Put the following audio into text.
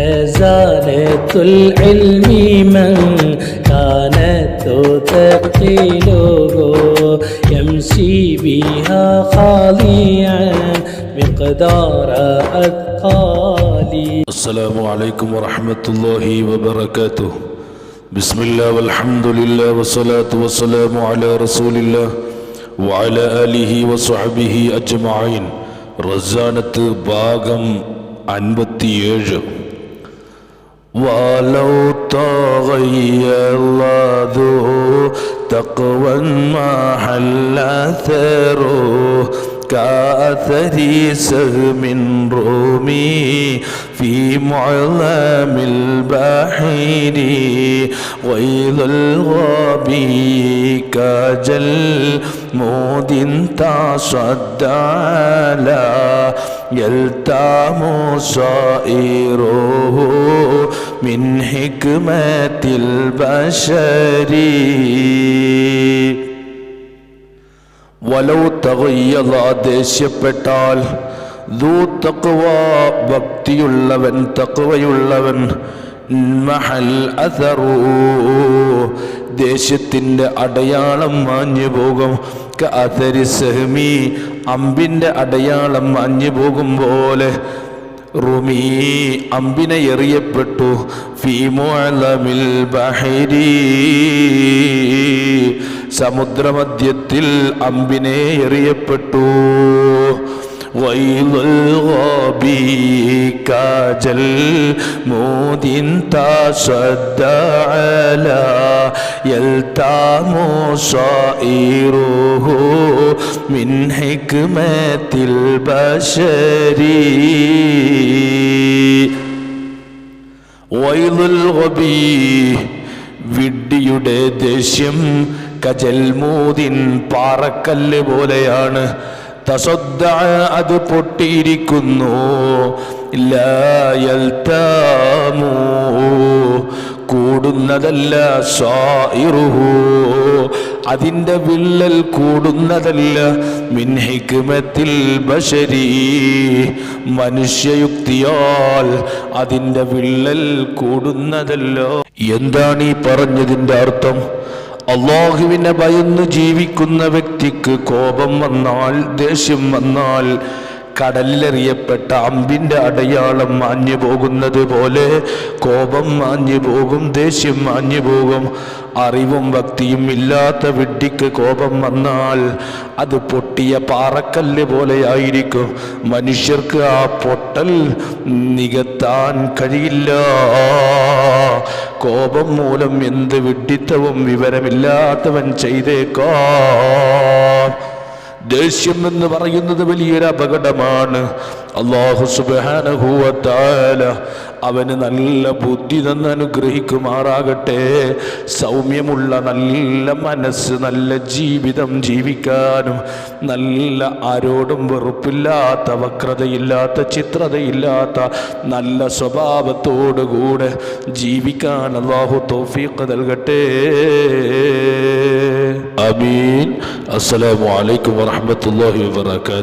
خزانة العلم من كانت تثقله يمشي بها خاليا مقدار أثقالي. السلام عليكم ورحمة الله وبركاته. بسم الله والحمد لله والصلاة والسلام على رسول الله وعلى آله وصحبه أجمعين. റസാനത്ത് ഭാഗം 57. ولو تغير ذو تقوى ما حل أثره كأثر سهم رومي في معظم البحر غيظ الغبي كجلمود تصدى على يلتام صائره من حكمة البشر. വലൗ തഗയ്യദ ദേഷ്യപ്പെട്ടാൽ ദൂ തഖ്വ ഭക്തിയുള്ളവൻ തഖ്വയുള്ളവൻ മഹൽ അഥറു ദേശത്തിന്റെ അടയാളം മാഞ്ഞു പോകും. കഅഥരി സഹ്മി അമ്പിന്റെ അടയാളം മാഞ്ഞു പോകും പോലെ റുമി അമ്പിനെ എറിയപ്പെട്ടു ഫീ മുഅലമിൽ ബഹരി സമുദ്രമധ്യത്തിൽ അമ്പിനെ എറിയപ്പെട്ടു. വൈലുൽ ഗബി കാജൽ മൂദിൻ തസദ്ദ അലാ യൽതാമു സായിറുഹു മിൻ ഹിക്മത്തിൽ ബശരി. വൈലുൽ ഗബി വിഡ്ഢിയുടെ ദേഷ്യം കജൽമൂദിൻ പാറക്കല്ല് പോലെയാണ്. തസദ്ദ അത് പൊട്ടിയിരിക്കുന്നു. ലാ യൽതാമു കൂടുന്നതല്ല. സായിറുഹു അതിൻ്റെ വിള്ളൽ കൂടുന്നതല്ല. മിൻ ഹിക്മത്തിൽ ബശരി മനുഷ്യയുക്തിയാൽ അതിൻ്റെ വിള്ളൽ കൂടുന്നതല്ലോ. എന്താണ് ഈ പറഞ്ഞതിൻ്റെ അർത്ഥം? അല്ലാഹുവിനെ ഭയന്ന് ജീവിക്കുന്ന വ്യക്തിക്ക് കോപം വന്നാൽ, ദേഷ്യം വന്നാൽ കടലിലെറിയപ്പെട്ട അമ്പിന്റെ അടയാളം മാഞ്ഞു പോകുന്നത് പോലെ കോപം മാഞ്ഞു പോകും, ദേഷ്യം മാഞ്ഞു പോകും. അറിവും ഭക്തിയും ഇല്ലാത്ത വിഡ്ഢിക്ക് കോപം വന്നാൽ അത് പൊട്ടിയ പാറക്കല്ല് പോലെയായിരിക്കും. മനുഷ്യർക്ക് ആ പൊട്ടൽ നികത്താൻ കഴിയില്ല. കോപം മൂലം എന്ത് വിഡ്ഢിത്തവും വിവരമില്ലാത്തവൻ ചെയ്തേക്കാം. ദേഷ്യം എന്ന് പറയുന്നത് വലിയൊരു അപകടമാണ്. അല്ലാഹു സുബ്ഹാനഹു വ തആല അവന് നല്ല ബുദ്ധി തന്ന് അനുഗ്രഹിക്കുമാറാകട്ടെ. സൗമ്യമുള്ള നല്ല മനസ്സ്, നല്ല ജീവിതം ജീവിക്കാനും, നല്ല ആരോടും വെറുപ്പില്ലാത്ത, വക്രതയില്ലാത്ത, ചിത്രതയില്ലാത്ത നല്ല സ്വഭാവത്തോടുകൂടെ ജീവിക്കാൻ അല്ലാഹു തൗഫീഖ് നൽകട്ടെ. ആമീൻ. അസ്സലാമു അലൈക്കും വറഹ്മത്തുള്ളാഹി വബറകാതുഹു.